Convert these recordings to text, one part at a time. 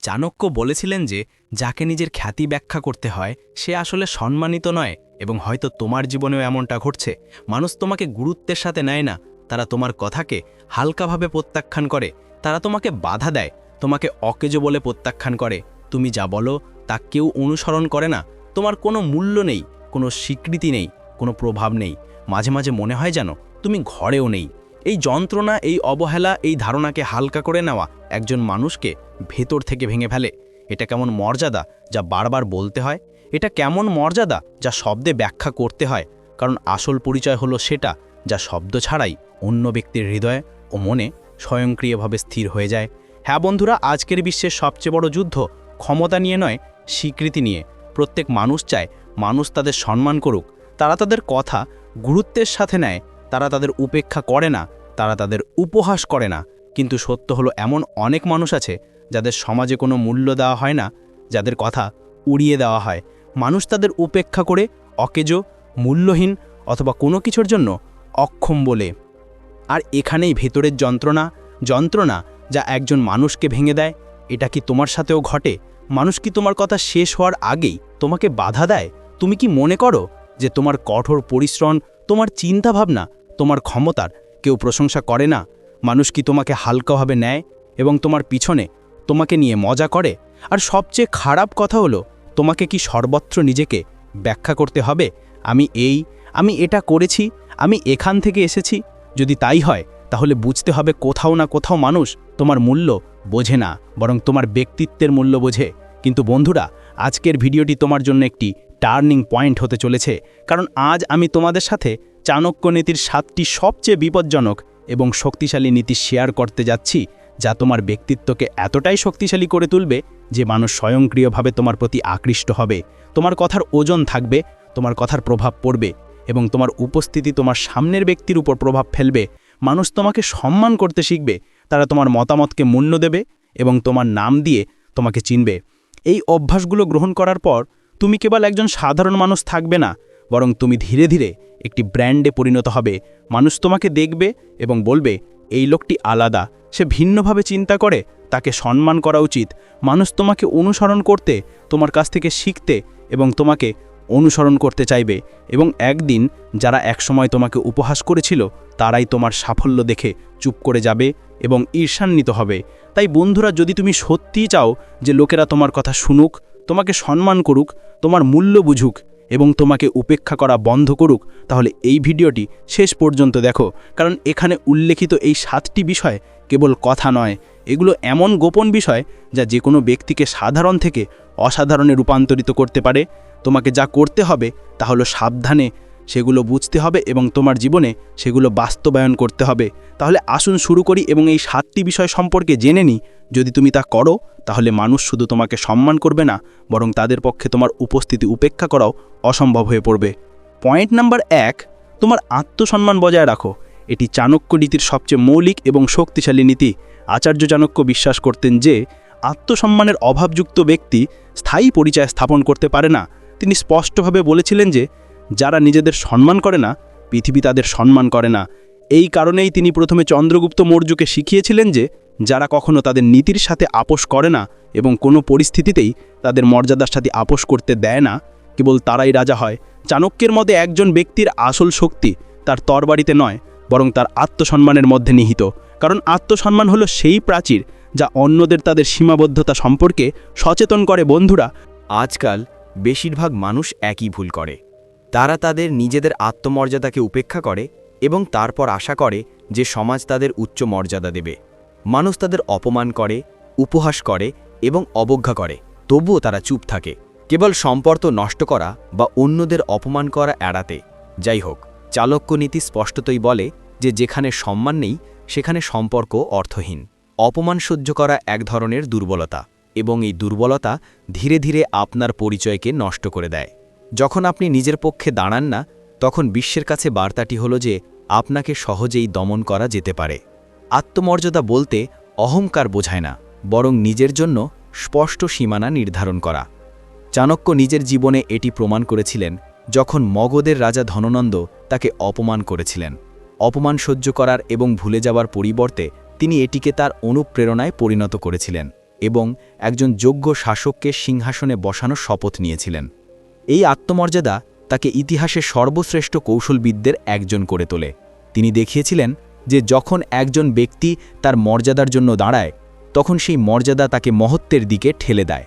চাণক্য বলেছিলেন যে যাকে নিজের খ্যাতি ব্যাখ্যা করতে হয় সে আসলে সম্মানিত নয়, এবং হয়তো তোমার জীবনেও এমনটা ঘটছে। মানুষ তোমাকে গুরুত্বের সাথে নেয় না, তারা তোমার কথাকে হালকাভাবে প্রত্যাখ্যান করে, তারা তোমাকে বাধা দেয়, তোমাকে অকেজো বলে প্রত্যাখ্যান করে। তুমি যা বলো তা কেউ অনুসরণ করে না, তোমার কোনো মূল্য নেই, কোনো স্বীকৃতি নেই, কোনো প্রভাব নেই। মাঝে মাঝে মনে হয় যেন তুমি ঘরেও নেই। এই যন্ত্রণা, এই অবহেলা, এই ধারণাকে হালকা করে নেওয়া একজন মানুষকে ভেতর থেকে ভেঙে ফেলে। এটা কেমন মর্যাদা যা বারবার বলতে হয়, এটা কেমন মর্যাদা যা শব্দে ব্যাখ্যা করতে হয়, কারণ আসল পরিচয় হলো সেটা যা শব্দ ছাড়াই অন্য ব্যক্তির হৃদয়ে ও মনে স্বয়ংক্রিয়ভাবে স্থির হয়ে যায়। হ্যাঁ বন্ধুরা, আজকের বিশ্বের সবচেয়ে বড় যুদ্ধ ক্ষমতা নিয়ে নয়, স্বীকৃতি নিয়ে। প্রত্যেক মানুষ চায় মানুষ তাদের সম্মান করুক, তারা তাদের কথা গুরুত্বের সাথে নেয়, তারা তাদের উপেক্ষা করে না, তারা তাদের উপহাস করে না। কিন্তু সত্য হলো এমন অনেক মানুষ আছে যাদের সমাজে কোনো মূল্য দেওয়া হয় না, যাদের কথা উড়িয়ে দেওয়া হয়। মানুষ তাদের উপেক্ষা করে অকেজো, মূল্যহীন অথবা কোনো কিছুর জন্য অক্ষম বলে। আর এখানেই ভেতরের যন্ত্রণা, যন্ত্রণা যা একজন মানুষকে ভেঙে দেয়। এটা কি তোমার সাথেও ঘটে? মানুষ কি তোমার কথা শেষ হওয়ার আগেই তোমাকে বাধা দেয়? তুমি কি মনে করো যে তোমার কঠোর পরিশ্রম, তোমার চিন্তাভাবনা, তোমার ক্ষমতার কেউ প্রশংসা করে না? মানুষ কি তোমাকে হালকাভাবে নেয় এবং তোমার পিছনে তোমাকে নিয়ে মজা করে? আর সবচেয়ে খারাপ কথা হলো, তোমাকে কি সর্বত্র নিজেকে ব্যাখ্যা করতে হবে? আমি এটা করেছি, আমি এখান থেকে এসেছি। যদি তাই হয় তাহলে বুঝতে হবে কোথাও না কোথাও মানুষ তোমার মূল্য বোঝে না, বরং তোমার ব্যক্তিত্বের মূল্য বোঝে। কিন্তু বন্ধুরা, আজকের ভিডিওটি তোমার জন্য একটি টার্নিং পয়েন্ট হতে চলেছে, কারণ আজ আমি তোমাদের সাথে চাণক্য নীতির 7টি সবচেয়ে বিপজ্জনক এবং শক্তিশালী নীতি শেয়ার করতে যাচ্ছি, যা তোমার ব্যক্তিত্বকে এতটাই শক্তিশালী করে তুলবে যে মানুষ স্বয়ংক্রিয়ভাবে তোমার প্রতি আকৃষ্ট হবে। তোমার কথার ওজন থাকবে, তোমার কথার প্রভাব পড়বে, এবং তোমার উপস্থিতি তোমার সামনের ব্যক্তির উপর প্রভাব ফেলবে। মানুষ তোমাকে সম্মান করতে শিখবে, তারা তোমার মতামতকে মূল্য দেবে এবং তোমার নাম দিয়ে তোমাকে চিনবে। এই অভ্যাসগুলো গ্রহণ করার পর তুমি কেবল একজন সাধারণ মানুষ থাকবে না, বরং তুমি ধীরে ধীরে একটি ব্র্যান্ডে পরিণত হবে। মানুষ তোমাকে দেখবে এবং বলবে, এই লোকটি আলাদা, সে ভিন্নভাবে চিন্তা করে, তাকে সম্মান করা উচিত। মানুষ তোমাকে অনুসরণ করতে, তোমার কাছ থেকে শিখতে এবং তোমাকে অনুসরণ করতে চাইবে। এবং একদিন যারা একসময় তোমাকে উপহাস করেছিল, তারাই তোমার সাফল্য দেখে চুপ করে যাবে এবং ঈর্ষান্বিত হবে। তাই বন্ধুরা, যদি তুমি সত্যিই চাও যে লোকেরা তোমার কথা শুনুক, তোমাকে সম্মান করুক, তোমার মূল্য বুঝুক এবং তোমাকে উপেক্ষা করা বন্ধ করুক, তাহলে এই ভিডিওটি শেষ পর্যন্ত দেখো, কারণ এখানে উল্লেখিত এই 7টি বিষয় কেবল কথা নয়, এগুলো এমন গোপন বিষয় যা যে কোনো ব্যক্তিকে সাধারণ থেকে অসাধারণে রূপান্তরিত করতে পারে। তোমাকে যা করতে হবে তা হলো সাবধানে সেগুলো বুঝতে হবে এবং তোমার জীবনে সেগুলো বাস্তবায়ন করতে হবে। তাহলে আসুন শুরু করি এবং এই 7টি বিষয় সম্পর্কে জেনে নিই। যদি তুমি তা করো, তাহলে মানুষ শুধু তোমাকে সম্মান করবে না, বরং তাদের পক্ষে তোমার উপস্থিতি উপেক্ষা করাও অসম্ভব হয়ে পড়বে। পয়েন্ট নাম্বার 1, তোমার আত্মসম্মান বজায় রাখো। এটি চাণক্য নীতির সবচেয়ে মৌলিক এবং শক্তিশালী নীতি। আচার্য চাণক্য বিশ্বাস করতেন যে আত্মসম্মানের অভাবযুক্ত ব্যক্তি স্থায়ী পরিচয় স্থাপন করতে পারে না। তিনি স্পষ্টভাবে বলেছিলেন যে যারা নিজেদের সম্মান করে না, পৃথিবী তাদের সম্মান করে না। এই কারণেই তিনি প্রথমে চন্দ্রগুপ্ত মৌর্যকে শিখিয়েছিলেন যে যারা কখনো তাদের নীতির সাথে আপোষ করে না এবং কোনো পরিস্থিতিতেই তাদের মর্যাদার সাথে আপোষ করতে দেয় না, কেবল তারাই রাজা হয়। চাণক্যের মতে একজন ব্যক্তির আসল শক্তি তার তরবারিতে নয়, বরং তার আত্মসম্মানের মধ্যে নিহিত। কারণ আত্মসম্মান হলো সেই প্রাচীর যা অন্যদের তাদের সীমাবদ্ধতা সম্পর্কে সচেতন করে। বন্ধুরা, আজকাল বেশিরভাগ মানুষ একই ভুল করে। তারা তাদের নিজেদের আত্মমর্যাদাকে উপেক্ষা করে এবং তারপর আশা করে যে সমাজ তাদের উচ্চ মর্যাদা দেবে। মানুষ তাদের অপমান করে, উপহাস করে এবং অবজ্ঞা করে, তবুও তারা চুপ থাকে, কেবল সম্পর্ক নষ্ট করা বা অন্যদের অপমান করা এড়াতে। যাই হোক, চাণক্য নীতি স্পষ্টতই বলে যে যেখানে সম্মান নেই সেখানে সম্পর্ক অর্থহীন। অপমান সহ্য করা এক ধরনের দুর্বলতা, এবং এই দুর্বলতা ধীরে ধীরে আপনার পরিচয়কে নষ্ট করে দেয়। যখন আপনি নিজের পক্ষে দাঁড়ান না, তখন বিশ্বের কাছে বার্তাটি হলো যে আপনাকে সহজেই দমন করা যেতে পারে। আত্মমর্যাদা বলতে অহংকার বোঝায় না, বরং নিজের জন্য স্পষ্ট সীমানা নির্ধারণ করা। চাণক্য নিজের জীবনে এটি প্রমাণ করেছিলেন যখন মগধের রাজা ধননন্দ তাকে অপমান করেছিলেন। অপমান সহ্য করার এবং ভুলে যাওয়ার পরিবর্তে তিনি এটিকে তার অনুপ্রেরণায় পরিণত করেছিলেন। এবং একজন যোগ্য শাসককে সিংহাসনে বসানোর শপথ নিয়েছিলেন। এই আত্মমর্যাদা তাকে ইতিহাসের সর্বশ্রেষ্ঠ কৌশলবিদদের একজন করে তোলে। তিনি দেখিয়েছিলেন যে যখন একজন ব্যক্তি তার মর্যাদার জন্য দাঁড়ায়, তখন সেই মর্যাদা তাকে মহত্বের দিকে ঠেলে দেয়।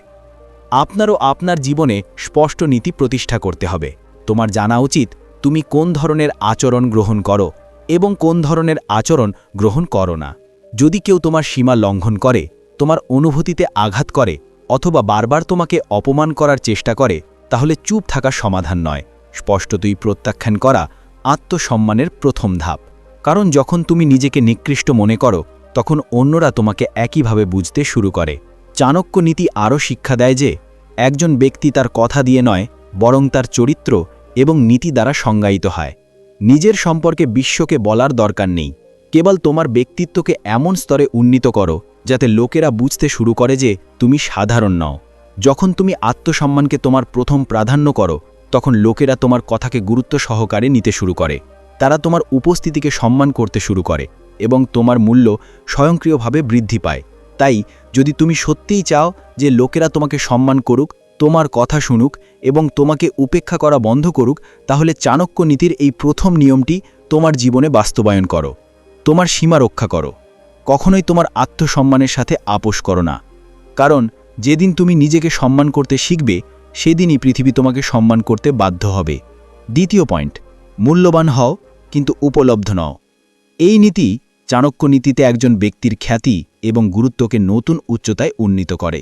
আপনারও আপনার জীবনে স্পষ্ট নীতি প্রতিষ্ঠা করতে হবে। তোমার জানা উচিত তুমি কোন ধরনের আচরণ গ্রহণ করো এবং কোন ধরনের আচরণ গ্রহণ করো না। যদি কেউ তোমার সীমা লঙ্ঘন করে, তোমার অনুভূতিতে আঘাত করে অথবা বারবার তোমাকে অপমান করার চেষ্টা করে, তাহলে চুপ থাকা সমাধান নয়, স্পষ্টতই প্রত্যাখ্যান করা আত্মসম্মানের প্রথম ধাপ। কারণ যখন তুমি নিজেকে নিকৃষ্ট মনে করো, তখন অন্যরা তোমাকে একইভাবে বুঝতে শুরু করে। চাণক্য নীতি আরও শিক্ষা দেয় যে একজন ব্যক্তি তার কথা দিয়ে নয়, বরং তার চরিত্র এবং নীতি দ্বারা সংজ্ঞায়িত হয়। নিজের সম্পর্কে বিশ্বকে বলার দরকার নেই, কেবল তোমার ব্যক্তিত্বকে এমন স্তরে উন্নীত করো যাতে লোকেরা বুঝতে শুরু করে যে তুমি সাধারণ নও। যখন তুমি আত্মসম্মানকে তোমার প্রথম প্রাধান্য করো, তখন লোকেরা তোমার কথাকে গুরুত্ব সহকারে নিতে শুরু করে। তারা তোমার উপস্থিতিকে সম্মান করতে শুরু করে এবং তোমার মূল্য স্বয়ংক্রিয়ভাবে বৃদ্ধি পায়। তাই যদি তুমি সত্যিই চাও যে লোকেরা তোমাকে সম্মান করুক, তোমার কথা শুনুক এবং তোমাকে উপেক্ষা করা বন্ধ করুক, তাহলে চাণক্য নীতির এই প্রথম নিয়মটি তোমার জীবনে বাস্তবায়ন করো। তোমার সীমা রক্ষা করো। কখনোই তোমার আত্মসম্মানের সাথে আপোষ করো না, কারণ যেদিন তুমি নিজেকে সম্মান করতে শিখবে, সেদিনই পৃথিবী তোমাকে সম্মান করতে বাধ্য হবে। দ্বিতীয় পয়েন্ট, মূল্যবান হও কিন্তু উপলব্ধ নও। এই নীতি চাণক্য নীতিতে একজন ব্যক্তির খ্যাতি এবং গুরুত্বকে নতুন উচ্চতায় উন্নীত করে।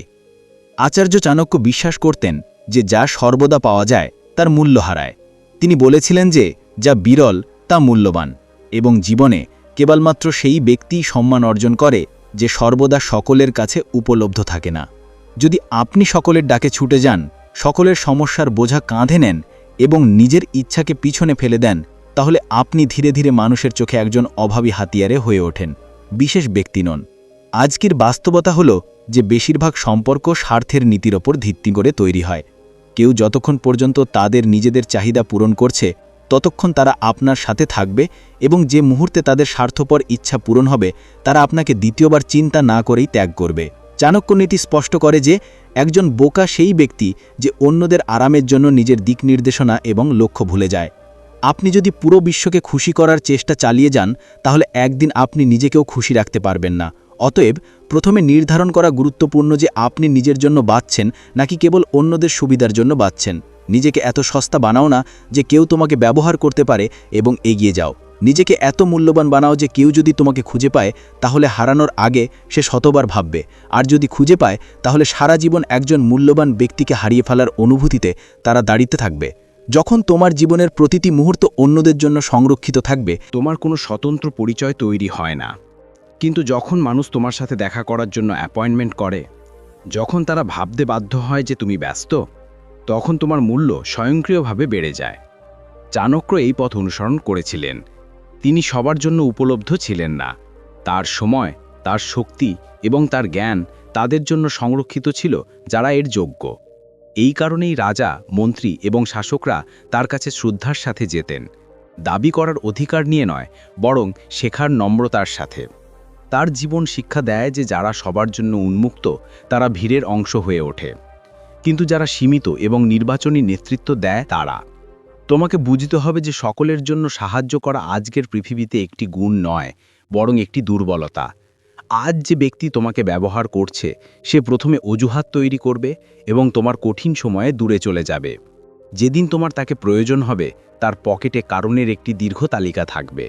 আচার্য চাণক্য বিশ্বাস করতেন যে যা সর্বদা পাওয়া যায় তার মূল্য হারায়। তিনি বলেছিলেন যে যা বিরল তা মূল্যবান, এবং জীবনে কেবলমাত্র সেই ব্যক্তিই সম্মান অর্জন করে যে সর্বদা সকলের কাছে উপলব্ধ থাকে না। যদি আপনি সকলের ডাকে ছুটে যান, সকলের সমস্যার বোঝা কাঁধে নেন এবং নিজের ইচ্ছাকে পিছনে ফেলে দেন, তাহলে আপনি ধীরে ধীরে মানুষের চোখে একজন অভাবী হাতিয়ারে হয়ে ওঠেন, বিশেষ ব্যক্তি নন। আজকের বাস্তবতা হলো যে বেশিরভাগ সম্পর্ক স্বার্থের নীতির ওপর ভিত্তি করে তৈরি হয়। কেউ যতক্ষণ পর্যন্ত তাদের নিজেদের চাহিদা পূরণ করছে, ততক্ষণ তারা আপনার সাথে থাকবে, এবং যে মুহূর্তে তাদের স্বার্থপর ইচ্ছা পূরণ হবে, তারা আপনাকে দ্বিতীয়বার চিন্তা না করেই ত্যাগ করবে। চাণক্য নীতি স্পষ্ট করে যে একজন বোকা সেই ব্যক্তি যে অন্যদের আরামের জন্য নিজের দিক নির্দেশনা এবং লক্ষ্য ভুলে যায়। আপনি যদি পুরো বিশ্বকে খুশি করার চেষ্টা চালিয়ে যান, তাহলে একদিন আপনি নিজেকেও খুশি রাখতে পারবেন না। অতএব প্রথমে নির্ধারণ করা গুরুত্বপূর্ণ যে আপনি নিজের জন্য বাঁচছেন নাকি কেবল অন্যদের সুবিধার জন্য বাঁচছেন। নিজেকে এত সস্তা বানাও না যে কেউ তোমাকে ব্যবহার করতে পারে এবং এগিয়ে যাও। নিজেকে এত মূল্যবান বানাও যে কেউ যদি তোমাকে খুঁজে পায়, তাহলে হারানোর আগে সে শতবার ভাববে, আর যদি খুঁজে পায় তাহলে সারা জীবন একজন মূল্যবান ব্যক্তিকে হারিয়ে ফেলার অনুভূতিতে তারা দাঁড়িয়ে থাকবে। যখন তোমার জীবনের প্রতিটি মুহূর্ত অন্যদের জন্য সংরক্ষিত থাকবে, তোমার কোনো স্বতন্ত্র পরিচয় তৈরি হয় না। কিন্তু যখন মানুষ তোমার সাথে দেখা করার জন্য অ্যাপয়েন্টমেন্ট করে, যখন তারা ভাবতে বাধ্য হয় যে তুমি ব্যস্ত, তখন তোমার মূল্য স্বয়ংক্রিয়ভাবে বেড়ে যায়। চাণক্য এই পথ অনুসরণ করেছিলেন। তিনি সবার জন্য উপলব্ধ ছিলেন না। তার সময়, তার শক্তি এবং তার জ্ঞান তাদের জন্য সংরক্ষিত ছিল যারা এর যোগ্য। এই কারণেই রাজা, মন্ত্রী এবং শাসকরা তার কাছে শ্রদ্ধার সাথে যেতেন, দাবি করার অধিকার নিয়ে নয়, বরং শেখার নম্রতার সাথে। তার জীবন শিক্ষা দেয় যে যারা সবার জন্য উন্মুক্ত, তারা ভিড়ের অংশ হয়ে ওঠে, কিন্তু যারা সীমিত এবং নির্বাচনী নেতৃত্ব দেয়, তারা। তোমাকে বুঝতে হবে যে সকলের জন্য সাহায্য করা আজকের পৃথিবীতে একটি গুণ নয়, বরং একটি দুর্বলতা। আজ যে ব্যক্তি তোমাকে ব্যবহার করছে, সে প্রথমে অজুহাত তৈরি করবে এবং তোমার কঠিন সময়ে দূরে চলে যাবে। যেদিন তোমার তাকে প্রয়োজন হবে, তার পকেটে কারণের একটি দীর্ঘ তালিকা থাকবে।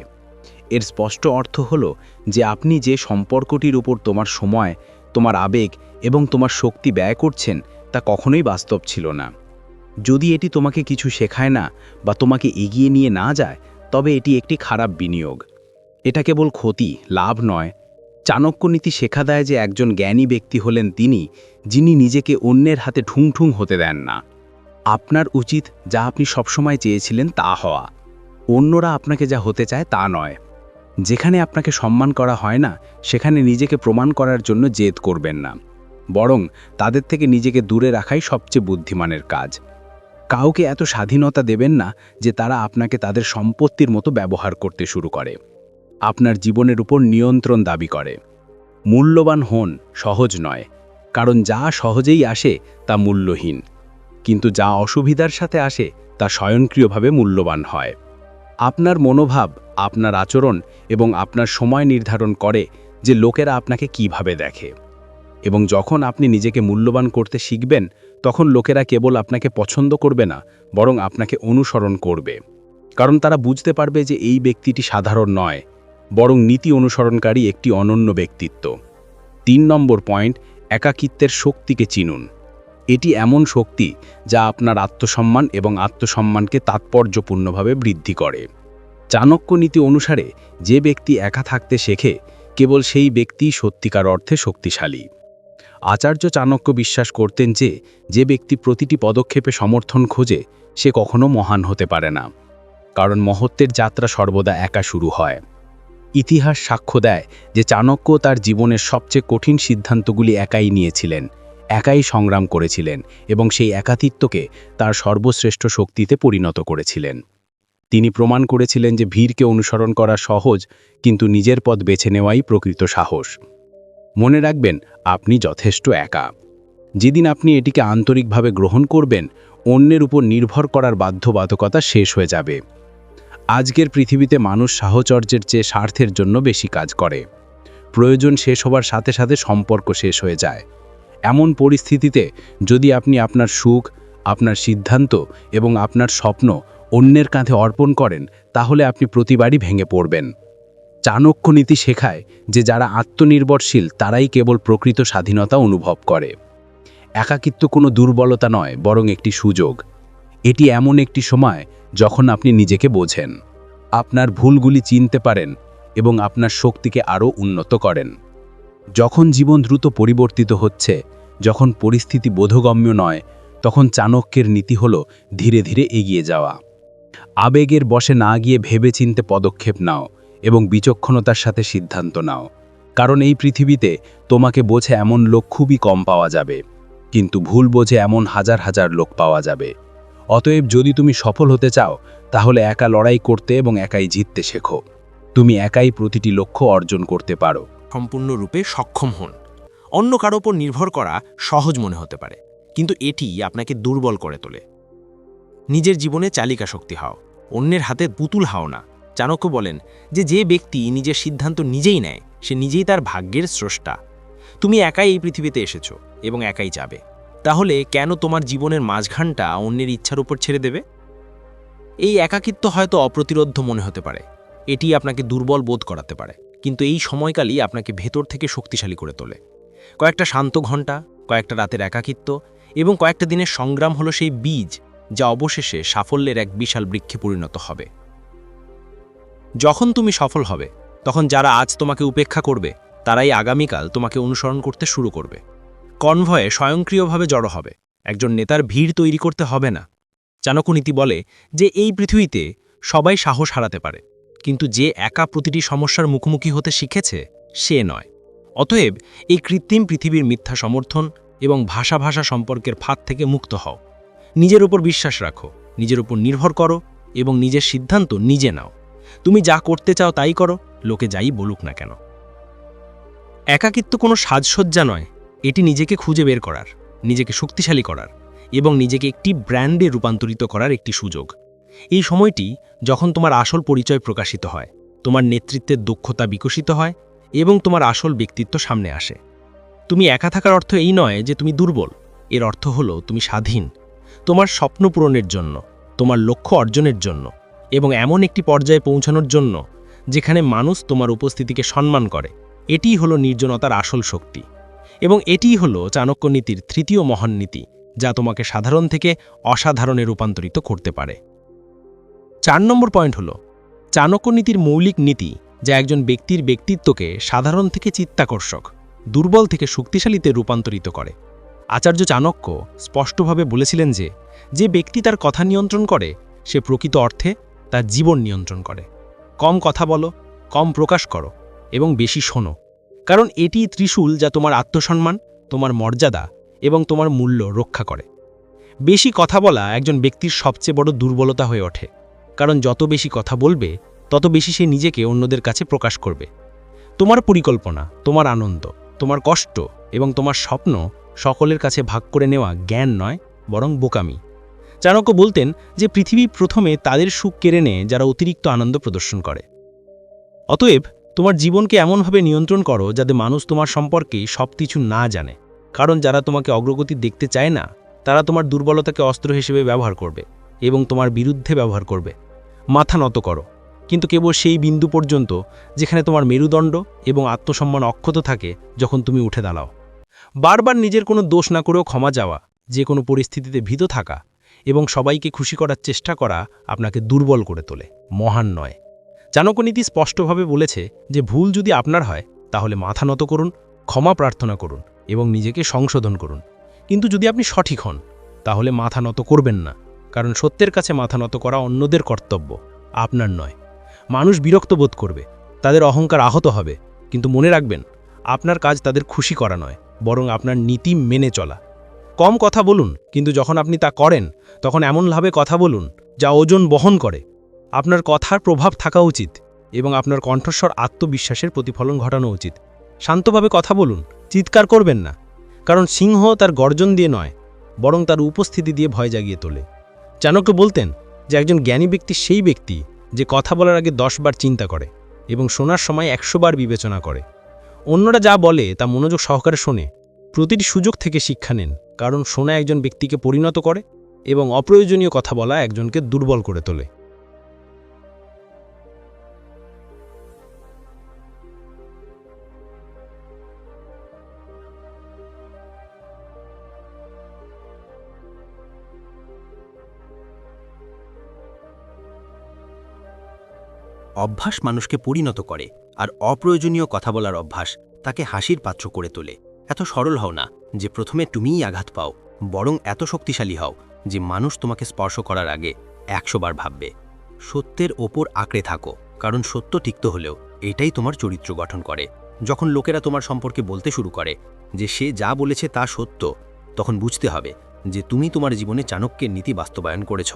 এর স্পষ্ট অর্থ হলো যে আপনি যে সম্পর্কটির উপর তোমার সময়, তোমার আবেগ এবং তোমার শক্তি ব্যয় করছেন, তা কখনোই বাস্তব ছিল না। যদি এটি তোমাকে কিছু শেখায় না বা তোমাকে এগিয়ে নিয়ে না যায়, তবে এটি একটি খারাপ বিনিয়োগ। এটা কেবল ক্ষতি, লাভ নয়। চাণক্য নীতি শেখা দেয় যে একজন জ্ঞানী ব্যক্তি হলেন তিনি, যিনি নিজেকে অন্যের হাতে ঠুং হতে দেন না। আপনার উচিত যা আপনি সবসময় চেয়েছিলেন তা হওয়া, অন্যরা আপনাকে যা হতে চায় তা নয়। যেখানে আপনাকে সম্মান করা হয় না, সেখানে নিজেকে প্রমাণ করার জন্য জেদ করবেন না, বরং তাদের থেকে নিজেকে দূরে রাখাই সবচেয়ে বুদ্ধিমানের কাজ। কাউকে এত স্বাধীনতা দেবেন না যে তারা আপনাকে তাদের সম্পত্তির মতো ব্যবহার করতে শুরু করে, আপনার জীবনের উপর নিয়ন্ত্রণ দাবি করে। মূল্যবান হন, সহজ নয়, কারণ যা সহজেই আসে তা মূল্যহীন, কিন্তু যা অসুবিধার সাথে আসে তা স্বয়ংক্রিয়ভাবে মূল্যবান হয়। আপনার মনোভাব, আপনার আচরণ এবং আপনার সময় নির্ধারণ করে যে লোকেরা আপনাকে কিভাবে দেখে। এবং যখন আপনি নিজেকে মূল্যবান করতে শিখবেন, তখন লোকেরা কেবল আপনাকে পছন্দ করবে না, বরং আপনাকে অনুসরণ করবে। কারণ তারা বুঝতে পারবে যে এই ব্যক্তিটি সাধারণ নয়, বরং নীতি অনুসরণকারী একটি অনন্য ব্যক্তিত্ব। 3 নম্বর পয়েন্ট, একাকিত্বের শক্তিকে চিনুন। এটি এমন শক্তি যা আপনার আত্মসম্মান এবং আত্মসম্মানকে তাৎপর্যপূর্ণভাবে বৃদ্ধি করে। চাণক্য নীতি অনুসারে যে ব্যক্তি একা থাকতে শেখে, কেবল সেই ব্যক্তি সত্যিকার অর্থে শক্তিশালী। আচার্য চাণক্য বিশ্বাস করতেন যে যে ব্যক্তি প্রতিটি পদক্ষেপে সমর্থন খোঁজে, সে কখনো মহান হতে পারে না, কারণ মহত্বের যাত্রা সর্বদা একা শুরু হয়। ইতিহাস সাক্ষ্য দেয় যে চাণক্য তার জীবনের সবচেয়ে কঠিন সিদ্ধান্তগুলি একাই নিয়েছিলেন, একাই সংগ্রাম করেছিলেন এবং সেই একাকিত্বকে তার সর্বশ্রেষ্ঠ শক্তিতে পরিণত করেছিলেন। তিনি প্রমাণ করেছিলেন যে ভিড়কে অনুসরণ করা সহজ, কিন্তু নিজের পথ বেছে নেওয়াই প্রকৃত সাহস। মনে রাখবেন, আপনি যথেষ্ট একা। যেদিন আপনি এটিকে আন্তরিকভাবে গ্রহণ করবেন, অন্যের উপর নির্ভর করার বাধ্যবাধকতা শেষ হয়ে যাবে। আজকের পৃথিবীতে মানুষ সাহচর্যের চেয়ে স্বার্থের জন্য বেশি কাজ করে। প্রয়োজন শেষ হবার সাথে সাথে সম্পর্ক শেষ হয়ে যায়। এমন পরিস্থিতিতে যদি আপনি আপনার সুখ, আপনার সিদ্ধান্ত এবং আপনার স্বপ্ন অন্যের কাঁধে অর্পণ করেন, তাহলে আপনি প্রতিবারই ভেঙে পড়বেন। চাণক্য নীতি শেখায় যে যারা আত্মনির্ভরশীল তারাই কেবল প্রকৃত স্বাধীনতা অনুভব করে। একাকিত্ব কোনো দুর্বলতা নয়, বরং একটি সুযোগ। এটি এমন একটি সময় যখন আপনি নিজেকে বোঝেন, আপনার ভুলগুলি চিনতে পারেন এবং আপনার শক্তিকে আরও উন্নত করেন। যখন জীবন দ্রুত পরিবর্তিত হচ্ছে, যখন পরিস্থিতি বোধগম্য নয়, তখন চাণক্যের নীতি হল ধীরে ধীরে এগিয়ে যাওয়া। আবেগের বশে না গিয়ে ভেবেচিন্তে পদক্ষেপ নাও এবং বিচক্ষণতার সাথে সিদ্ধান্ত নাও। কারণ এই পৃথিবীতে তোমাকে বোঝে এমন লোক খুবই কম পাওয়া যাবে, কিন্তু ভুল বোঝে এমন হাজার হাজার লোক পাওয়া যাবে। অতএব যদি তুমি সফল হতে চাও, তাহলে একা লড়াই করতে এবং একাই জিততে শেখো। তুমি একাই প্রতিটি লক্ষ্য অর্জন করতে পারো। সম্পূর্ণরূপে সক্ষম হন। অন্য কারো ওপর নির্ভর করা সহজ মনে হতে পারে, কিন্তু এটি আপনাকে দুর্বল করে তোলে। নিজের জীবনে চালিকা শক্তি হও, অন্যের হাতে পুতুল হও না। চাণক্য বলেন যে ব্যক্তি নিজের সিদ্ধান্ত নিজেই নেয়, সে নিজেই তার ভাগ্যের স্রষ্টা। তুমি একাই এই পৃথিবীতে এসেছো এবং একাই যাবে। তাহলে কেন তোমার জীবনের মাঝখানটা অন্যের ইচ্ছার উপর ছেড়ে দেবে? এই একাকিত্ব হয়তো অপ্রতিরোধ্য মনে হতে পারে, এটি আপনাকে দুর্বল বোধ করাতে পারে, কিন্তু এই সময়কালই আপনাকে ভেতর থেকে শক্তিশালী করে তোলে। কয়েকটা শান্ত ঘন্টা, কয়েকটা রাতের একাকিত্ব এবং কয়েকটা দিনের সংগ্রাম হলো সেই বীজ যা অবশেষে সাফল্যের এক বিশাল বৃক্ষে পরিণত হবে। যখন তুমি সফল হবে, তখন যারা আজ তোমাকে উপেক্ষা করবে, তারাই আগামীকাল তোমাকে অনুসরণ করতে শুরু করবে। কনভয়ে স্বয়ংক্রিয়ভাবে জড়ো হবে, একজন নেতার ভিড় তৈরি করতে হবে না। চাণক্য নীতি বলে যে এই পৃথিবীতে সবাই সাহস হারাতে পারে, কিন্তু যে একা প্রতিটি সমস্যার মুখোমুখি হতে শিখেছে সে নয়। অতএব এই কৃত্রিম পৃথিবীর মিথ্যা সমর্থন এবং ভাষা সম্পর্কের ফাঁদ থেকে মুক্ত হও। নিজের উপর বিশ্বাস রাখো, নিজের উপর নির্ভর করো এবং নিজের সিদ্ধান্ত নিজে নাও। তুমি যা করতে চাও তাই করো, লোকে যাই বলুক না কেন। একাকিত্ব কোনো সাজসজ্জা নয়, এটি নিজেকে খুঁজে বের করার, নিজেকে শক্তিশালী করার এবং নিজেকে একটি ব্র্যান্ডে রূপান্তরিত করার একটি সুযোগ। এই সময়টি যখন তোমার আসল পরিচয় প্রকাশিত হয়, তোমার নেতৃত্বের দক্ষতা বিকশিত হয় এবং তোমার আসল ব্যক্তিত্ব সামনে আসে। তুমি একা থাকার অর্থ এই নয় যে তুমি দুর্বল, এর অর্থ হলো তুমি স্বাধীন, তোমার স্বপ্ন পূরণের জন্য, তোমার লক্ষ্য অর্জনের জন্য এবং এমন একটি পর্যায়ে পৌঁছানোর জন্য যেখানে মানুষ তোমার উপস্থিতিকে সম্মান করে। এটিই হলো নির্জনতার আসল শক্তি এবং এটিই হলো চাণক্য নীতির তৃতীয় মহান নীতি, যা তোমাকে সাধারণ থেকে অসাধারণে রূপান্তরিত করতে পারে। 4 নম্বর পয়েন্ট হলো চাণক্য নীতির মৌলিক নীতি, যা একজন ব্যক্তির ব্যক্তিত্বকে সাধারণ থেকে চিত্তাকর্ষক, দুর্বল থেকে শক্তিশালীতে রূপান্তরিত করে। আচার্য চাণক্য স্পষ্টভাবে বলেছিলেন যে ব্যক্তি তার কথা নিয়ন্ত্রণ করে, সে প্রকৃত অর্থে তার জীবন নিয়ন্ত্রণ করে। কম কথা বলো, কম প্রকাশ করো এবং বেশি শোনো, কারণ এটি ত্রিশূল যা তোমার আত্মসম্মান, তোমার মর্যাদা এবং তোমার মূল্য রক্ষা করে। বেশি কথা বলা একজন ব্যক্তির সবচেয়ে বড় দুর্বলতা হয়ে ওঠে, কারণ যত বেশি কথা বলবে তত বেশি সে নিজেকে অন্যদের কাছে প্রকাশ করবে। তোমার পরিকল্পনা, তোমার আনন্দ, তোমার কষ্ট এবং তোমার স্বপ্ন সকলের কাছে ভাগ করে নেওয়া জ্ঞান নয়, বরং বোকামি। চাণক্য বলতেন যে পৃথিবী প্রথমে তাদের সুখ কেড়ে নেয় যারা অতিরিক্ত আনন্দ প্রদর্শন করে। অতএব তোমার জীবনকে এমনভাবে নিয়ন্ত্রণ করো যাতে মানুষ তোমার সম্পর্কে সব কিছু না জানে, কারণ যারা তোমাকে অগ্রগতি দেখতে চায় না তারা তোমার দুর্বলতাকে অস্ত্র হিসেবে ব্যবহার করবে এবং তোমার বিরুদ্ধে ব্যবহার করবে। মাথা নত করো, কিন্তু কেবল সেই বিন্দু পর্যন্ত যেখানে তোমার মেরুদণ্ড এবং আত্মসম্মান অক্ষত থাকে। যখন তুমি উঠে দাঁড়াও, বারবার নিজের কোনো দোষ না করেও ক্ষমা যাওয়া, যে কোনো পরিস্থিতিতে ভীত থাকা এবং সবাইকে খুশি করার চেষ্টা করা আপনাকে দুর্বল করে তোলে, মহান নয়। চাণক্যনীতি স্পষ্টভাবে বলেছে যে ভুল যদি আপনার হয় তাহলে মাথা নত করুন, ক্ষমা প্রার্থনা করুন এবং নিজেকে সংশোধন করুন। কিন্তু যদি আপনি সঠিক হন তাহলে মাথা নত করবেন না, কারণ সত্যের কাছে মাথা নত করা অন্যদের কর্তব্য, আপনার নয়। মানুষ বিরক্ত বোধ করবে, তাদের অহংকার আহত হবে, কিন্তু মনে রাখবেন আপনার কাজ তাদের খুশি করা নয়, বরং আপনার নীতি মেনে চলা। কম কথা বলুন, কিন্তু যখন আপনি তা করেন তখন এমনভাবে কথা বলুন যা ওজন বহন করে। আপনার কথার প্রভাব থাকা উচিত এবং আপনার কণ্ঠস্বর আত্মবিশ্বাসের প্রতিফলন ঘটানো উচিত। শান্তভাবে কথা বলুন, চিৎকার করবেন না, কারণ সিংহ তার গর্জন দিয়ে নয়, বরং তার উপস্থিতি দিয়ে ভয় জাগিয়ে তোলে। চাণক্য বলতেন যে একজন জ্ঞানী ব্যক্তি সেই ব্যক্তি যে কথা বলার আগে 10 বার চিন্তা করে এবং শোনার সময় 100 বার বিবেচনা করে। অন্যরা যা বলে তা মনোযোগ সহকারে শোনে, প্রতিটি সুযোগ থেকে শিক্ষা নেন, কারণ শোনা একজন ব্যক্তিকে পরিণত করে এবং অপ্রয়োজনীয় কথা বলা একজনকে দুর্বল করে তোলে। অভ্যাস মানুষকে পরিণত করে, আর অপ্রয়োজনীয় কথা বলার অভ্যাস তাকে হাসির পাত্র করে তোলে। এত সরল হও না যে প্রথমে তুমিই আঘাত পাও, বরং এত শক্তিশালী হও যে মানুষ তোমাকে স্পর্শ করার আগে 100 বার ভাববে। সত্যের ওপর আঁকড়ে থাকো, কারণ সত্য তিক্ত হলেও এটাই তোমার চরিত্র গঠন করে। যখন লোকেরা তোমার সম্পর্কে বলতে শুরু করে যে সে যা বলেছে তা সত্য, তখন বুঝতে হবে যে তুমি তোমার জীবনে চাণক্যের নীতি বাস্তবায়ন করেছ।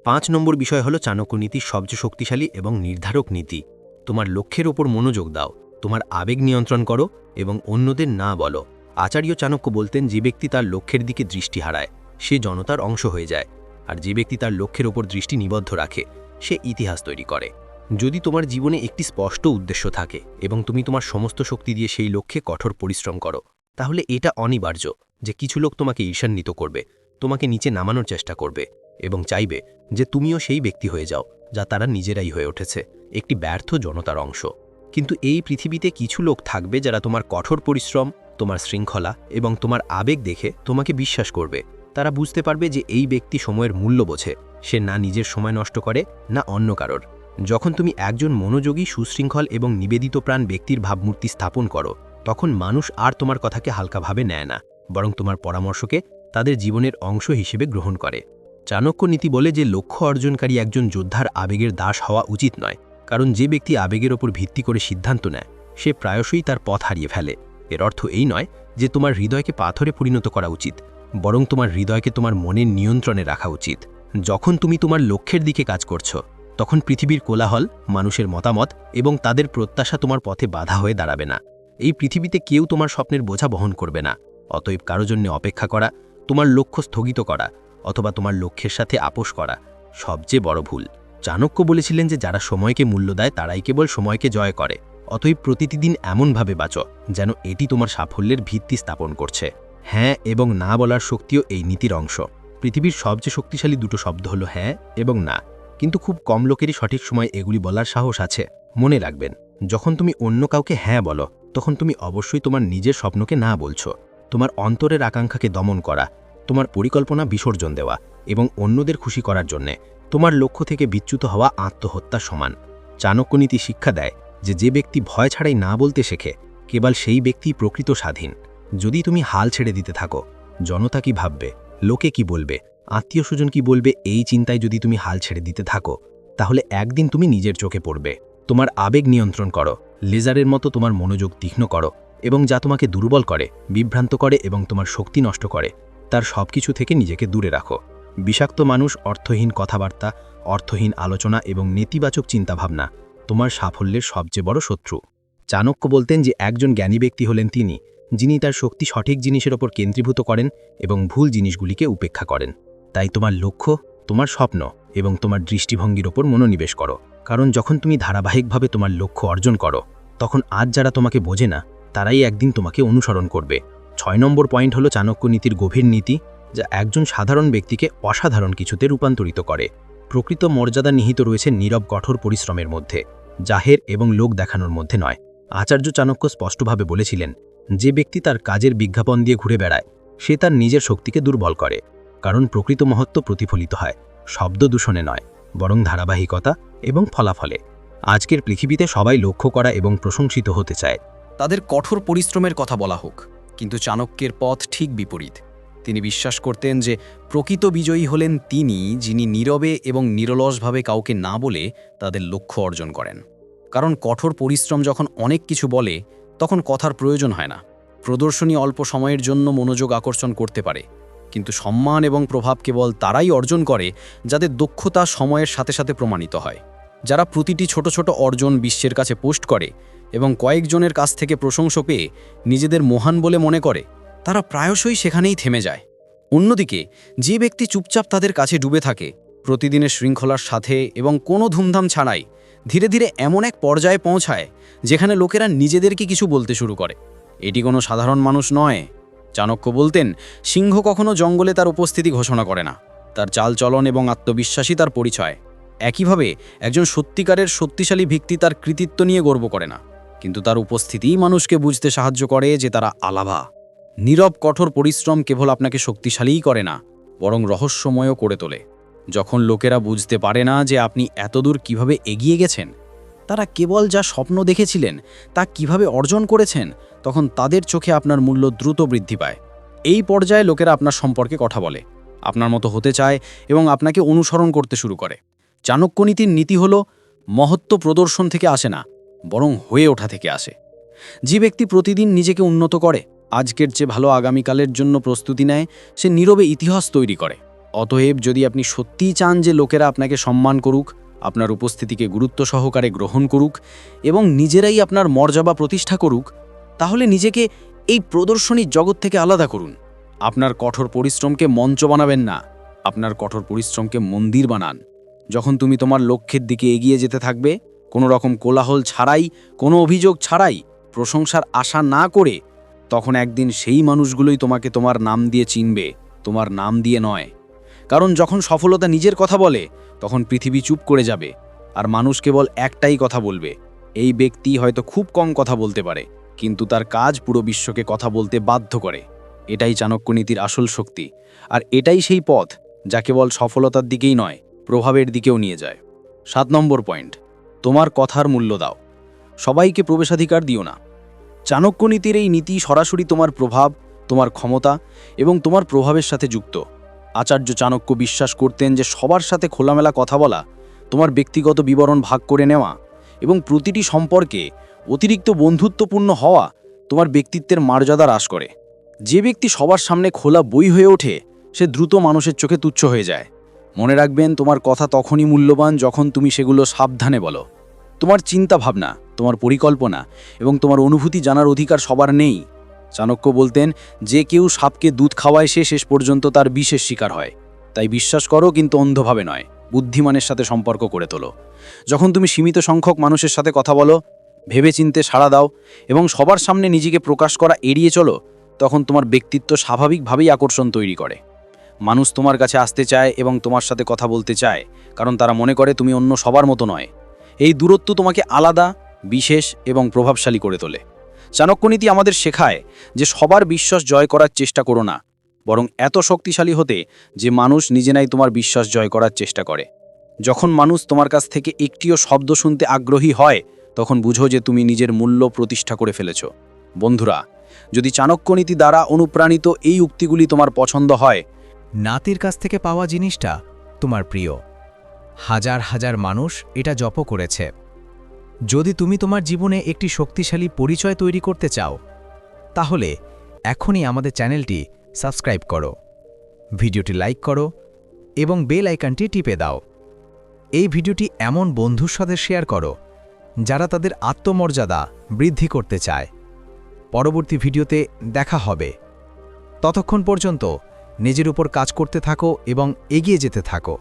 5 নম্বর বিষয় হলো চাণক্য নীতির সবচেয়ে শক্তিশালী এবং নির্ধারক নীতি। তোমার লক্ষ্যের ওপর মনোযোগ দাও, তোমার আবেগ নিয়ন্ত্রণ করো এবং অন্যদের না বলো। আচার্য চাণক্য বলতেন, যে ব্যক্তি তার লক্ষ্যের দিকে দৃষ্টি হারায় সে জনতার অংশ হয়ে যায়, আর যে ব্যক্তি তার লক্ষ্যের ওপর দৃষ্টি নিবদ্ধ রাখে সে ইতিহাস তৈরি করে। যদি তোমার জীবনে একটি স্পষ্ট উদ্দেশ্য থাকে এবং তুমি তোমার সমস্ত শক্তি দিয়ে সেই লক্ষ্যে কঠোর পরিশ্রম করো, তাহলে এটা অনিবার্য যে কিছু লোক তোমাকে ঈর্ষান্বিত করবে, তোমাকে নিচে নামানোর চেষ্টা করবে এবং চাইবে যে তুমিও সেই ব্যক্তি হয়ে যাও যা তারা নিজেরাই হয়ে উঠেছে, একটি ব্যর্থ জনতার অংশ। কিন্তু এই পৃথিবীতে কিছু লোক থাকবে যারা তোমার কঠোর পরিশ্রম, তোমার শৃঙ্খলা এবং তোমার আবেগ দেখে তোমাকে বিশ্বাস করবে। তারা বুঝতে পারবে যে এই ব্যক্তি সময়ের মূল্য বোঝে, সে না নিজের সময় নষ্ট করে না অন্য কারোর। যখন তুমি একজন মনোযোগী, সুশৃঙ্খল এবং নিবেদিত প্রাণ ব্যক্তির ভাবমূর্তি স্থাপন করো, তখন মানুষ আর তোমার কথাকে হালকাভাবে নেয় না, বরং তোমার পরামর্শকে তাদের জীবনের অংশ হিসেবে গ্রহণ করে। চাণক্য নীতি বলে যে লক্ষ্য অর্জনকারী একজন যোদ্ধার আবেগের দাস হওয়া উচিত নয়, কারণ যে ব্যক্তি আবেগের ওপর ভিত্তি করে সিদ্ধান্ত নেয় সে প্রায়শই তার পথ হারিয়ে ফেলে। এর অর্থ এই নয় যে তোমার হৃদয়কে পাথরে পরিণত করা উচিত, বরং তোমার হৃদয়কে তোমার মনের নিয়ন্ত্রণে রাখা উচিত। যখন তুমি তোমার লক্ষ্যের দিকে কাজ করছো, তখন পৃথিবীর কোলাহল, মানুষের মতামত এবং তাদের প্রত্যাশা তোমার পথে বাধা হয়ে দাঁড়াবে না। এই পৃথিবীতে কেউ তোমার স্বপ্নের বোঝা বহন করবে না। অতএব কারো জন্য অপেক্ষা করা, তোমার লক্ষ্য স্থগিত করা অথবা তোমার লক্ষ্যের সাথে আপোষ করা সবচেয়ে বড় ভুল। চাণক্য বলেছিলেন যে যারা সময়কে মূল্য দেয় তারাই কেবল সময়কে জয় করে। অতএব প্রতিটি দিন এমনভাবে বাঁচো যেন এটি তোমার সাফল্যের ভিত্তি স্থাপন করছে। হ্যাঁ এবং না বলার শক্তিও এই নীতির অংশ। পৃথিবীর সবচেয়ে শক্তিশালী দুটো শব্দ হলো হ্যাঁ এবং না, কিন্তু খুব কম লোকেরই সঠিক সময় এগুলি বলার সাহস আছে। মনে রাখবেন, যখন তুমি অন্য কাউকে হ্যাঁ বলো, তখন তুমি অবশ্যই তোমার নিজের স্বপ্নকে না বলছো। তোমার অন্তরের আকাঙ্ক্ষাকে দমন করা, তোমার পরিকল্পনা বিসর্জন দেওয়া এবং অন্যদের খুশি করার জন্যে তোমার লক্ষ্য থেকে বিচ্যুত হওয়া আত্মহত্যার সমান। চাণক্যনীতি শিক্ষা দেয় যে যে ব্যক্তি ভয় ছাড়াই না বলতে শেখে, কেবল সেই ব্যক্তি প্রকৃত স্বাধীন। যদি তুমি হাল ছেড়ে দিতে থাকো, জনতা কি ভাববে, লোকে কি বলবে, আত্মীয় স্বজন কি বলবে, এই চিন্তায় যদি তুমি হাল ছেড়ে দিতে থাকো, তাহলে একদিন তুমি নিজের চোখে পড়বে। তোমার আবেগ নিয়ন্ত্রণ করো, লেজারের মতো তোমার মনোযোগ তীক্ষ্ণ করো এবং যা তোমাকে দুর্বল করে, বিভ্রান্ত করে এবং তোমার শক্তি নষ্ট করে তার সবকিছু থেকে নিজেকে দূরে রাখো। বিষাক্ত মানুষ, অর্থহীন কথাবার্তা, অর্থহীন আলোচনা এবং নেতিবাচক চিন্তাভাবনা তোমার সাফল্যের সবচেয়ে বড় শত্রু। চাণক্য বলতেন যে একজন জ্ঞানী ব্যক্তি হলেন তিনি যিনি তার শক্তি সঠিক জিনিসের ওপর কেন্দ্রীভূত করেন এবং ভুল জিনিসগুলিকে উপেক্ষা করেন। তাই তোমার লক্ষ্য, তোমার স্বপ্ন এবং তোমার দৃষ্টিভঙ্গির ওপর মনোনিবেশ করো, কারণ যখন তুমি ধারাবাহিকভাবে তোমার লক্ষ্য অর্জন করো, তখন আজ যারা তোমাকে বোঝে না তারাই একদিন তোমাকে অনুসরণ করবে। 6 নম্বর পয়েন্ট হলো চাণক্য নীতির গভীর নীতি, যা একজন সাধারণ ব্যক্তিকে অসাধারণ কিছুতে রূপান্তরিত করে। প্রকৃত মর্যাদা নিহিত রয়েছে নীরব কঠোর পরিশ্রমের মধ্যে, জাহের এবং লোক দেখানোর মধ্যে নয়। আচার্য চাণক্য স্পষ্টভাবে বলেছিলেন, যে ব্যক্তি তার কাজের বিজ্ঞাপন দিয়ে ঘুরে বেড়ায় সে তার নিজের শক্তিকে দুর্বল করে, কারণ প্রকৃত মহত্ব প্রতিফলিত হয় শব্দ দূষণে নয়, বরং ধারাবাহিকতা এবং ফলাফলে। আজকের পৃথিবীতে সবাই লক্ষ্য করা এবং প্রশংসিত হতে চায়। তাদের কঠোর পরিশ্রমের কথা বলা হোক, কিন্তু চাণক্যের পথ ঠিক বিপরীত। তিনি বিশ্বাস করতেন যে প্রকৃত বিজয়ী হলেন তিনি, যিনি নীরবে এবং নিরলসভাবে কাউকে না বলে তাদের লক্ষ্য অর্জন করেন। কারণ কঠোর পরিশ্রম যখন অনেক কিছু বলে, তখন কথার প্রয়োজন হয় না। প্রদর্শনী অল্প সময়ের জন্য মনোযোগ আকর্ষণ করতে পারে, কিন্তু সম্মান এবং প্রভাব কেবল তারাই অর্জন করে যাদের দক্ষতা সময়ের সাথে সাথে প্রমাণিত হয়। যারা প্রতিটি ছোট ছোট অর্জন বিশ্বের কাছে পোস্ট করে এবং কয়েকজনের কাছ থেকে প্রশংসা পেয়ে নিজেদের মহান বলে মনে করে, তারা প্রায়শই সেখানেই থেমে যায়। অন্যদিকে যে ব্যক্তি চুপচাপ তাদের কাছে ডুবে থাকে, প্রতিদিনের শৃঙ্খলার সাথে এবং কোনো ধুমধাম ছাড়াই ধীরে ধীরে এমন এক পর্যায়ে পৌঁছায় যেখানে লোকেরা নিজেদেরকে কিছু বলতে শুরু করে, এটি কোনো সাধারণ মানুষ নয়। চাণক্য বলতেন, সিংহ কখনো জঙ্গলে তার উপস্থিতি ঘোষণা করে না, তার চালচলন এবং আত্মবিশ্বাসী তার পরিচয়। একইভাবে একজন সত্যিকারের শক্তিশালী ব্যক্তি তার কৃতিত্ব নিয়ে গর্ব করে না, কিন্তু তার উপস্থিতিই মানুষকে বুঝতে সাহায্য করে যে তারা আলাভা। নীরব কঠোর পরিশ্রম কেবল আপনাকে শক্তিশালীই করে না, বরং রহস্যময়ও করে তোলে। যখন লোকেরা বুঝতে পারে না যে আপনি এতদূর কিভাবে এগিয়ে গেছেন, তারা কেবল যা স্বপ্ন দেখেছিলেন তা কিভাবে অর্জন করেছেন, তখন তাদের চোখে আপনার মূল্য দ্রুত বৃদ্ধি পায়। এই পর্যায়ে লোকেরা আপনার সম্পর্কে কথা বলে, আপনার মতো হতে চায় এবং আপনাকে অনুসরণ করতে শুরু করে। চাণক্য নীতির নীতি হল, মহত্ব প্রদর্শন থেকে আসে না, বরং হয়ে ওঠা থেকে আসে। যে ব্যক্তি প্রতিদিন নিজেকে উন্নত করে, আজকের চেয়ে ভালো আগামীকালের জন্য প্রস্তুতি নেয়, সে নীরবে ইতিহাস তৈরি করে। অতএব যদি আপনি সত্যিই চান যে লোকেরা আপনাকে সম্মান করুক, আপনার উপস্থিতিকে গুরুত্ব সহকারে গ্রহণ করুক এবং নিজেরাই আপনার মর্যাদা প্রতিষ্ঠা করুক, তাহলে নিজেকে এই প্রদর্শনীর জগৎ থেকে আলাদা করুন। আপনার কঠোর পরিশ্রমকে মঞ্চ বানাবেন না, আপনার কঠোর পরিশ্রমকে মন্দির বানান। যখন তুমি তোমার লক্ষ্যের দিকে এগিয়ে যেতে থাকবে, কোনো রকম কোলাহল ছাড়াই, কোনো অভিযোগ ছাড়াই, প্রশংসার আশা না করে, তখন একদিন সেই মানুষগুলোই তোমাকে তোমার নাম দিয়ে চিনবে, তোমার নাম দিয়ে নয়। কারণ যখন সফলতা নিজের কথা বলে, তখন পৃথিবী চুপ করে যাবে আর মানুষ কেবল একটাই কথা বলবে, এই ব্যক্তি হয়তো খুব কম কথা বলতে পারে, কিন্তু তার কাজ পুরো বিশ্বকে কথা বলতে বাধ্য করে। এটাই চাণক্য নীতির আসল শক্তি, আর এটাই সেই পথ যা কেবল সফলতার দিকেই নয়, প্রভাবের দিকেও নিয়ে যায়। 7 নম্বর পয়েন্ট, তোমার কথার মূল্য দাও, সবাইকে প্রবেশাধিকার দিও না। চাণক্য নীতির এই নীতি সরাসরি তোমার প্রভাব, তোমার ক্ষমতা এবং তোমার প্রভাবের সাথে যুক্ত। আচার্য চাণক্য বিশ্বাস করতেন যে সবার সাথে খোলামেলা কথা বলা, তোমার ব্যক্তিগত বিবরণ ভাগ করে নেওয়া এবং প্রতিটি সম্পর্কে অতিরিক্ত বন্ধুত্বপূর্ণ হওয়া তোমার ব্যক্তিত্বের মর্যাদা হ্রাস করে। যে ব্যক্তি সবার সামনে খোলা বই হয়ে ওঠে, সে দ্রুত মানুষের চোখে তুচ্ছ হয়ে যায়। মনে রাখবেন, তোমার কথা তখনই মূল্যবান যখন তুমি সেগুলো সাবধানে বলো। তোমার চিন্তা ভাবনা, তোমার পরিকল্পনা এবং তোমার অনুভূতি জানার অধিকার সবার নেই। চাণক্য বলতেন, যে কেউ সাপকে দুধ খাওয়ায় সে শেষ পর্যন্ত তার বিষের শিকার হয়। তাই বিশ্বাস করো, কিন্তু অন্ধভাবে নয়, বুদ্ধিমানের সাথে সম্পর্ক করে তোলো। যখন তুমি সীমিত সংখ্যক মানুষের সাথে কথা বলো, ভেবেচিন্তে সাড়া দাও এবং সবার সামনে নিজেকে প্রকাশ করা এড়িয়ে চলো, তখন তোমার ব্যক্তিত্ব স্বাভাবিকভাবেই আকর্ষণ তৈরি করে। মানুষ তোমার কাছে আসতে চায় এবং তোমার সাথে কথা বলতে চায়, কারণ তারা মনে করে তুমি অন্য সবার মতো নয়। এই দূরত্ব তোমাকে আলাদা, বিশেষ এবং প্রভাবশালী করে তোলে। চাণক্য নীতি আমাদের শেখায় যে সবার বিশ্বাস জয় করার চেষ্টা করো না, বরং এত শক্তিশালী হতে যে মানুষ নিজেরাই তোমার বিশ্বাস জয় করার চেষ্টা করে। যখন মানুষ তোমার কাছ থেকে একটিও শব্দ শুনতে আগ্রহী হয়, তখন বুঝো যে তুমি নিজের মূল্য প্রতিষ্ঠা করে ফেলেছ। বন্ধুরা, যদি চাণক্য নীতি দ্বারা অনুপ্রাণিত এই উক্তিগুলি তোমার পছন্দ হয়, নাতির কাছ থেকে পাওয়া জিনিসটা তোমার প্রিয়, হাজার হাজার মানুষ এটা জপ করেছে। যদি তুমি তোমার জীবনে একটি শক্তিশালী পরিচয় তৈরি করতে চাও, তাহলে এখনই আমাদের চ্যানেলটি সাবস্ক্রাইব করো, ভিডিওটি লাইক করো এবং বেল আইকনটি টিপে দাও। এই ভিডিওটি এমন বন্ধুর সাথে শেয়ার করো যারা তাদের আত্মমর্যাদা বৃদ্ধি করতে চায়। পরবর্তী ভিডিওতে দেখা হবে। ততক্ষণ পর্যন্ত নিজের উপর কাজ করতে থাকো এবং এগিয়ে যেতে থাকো।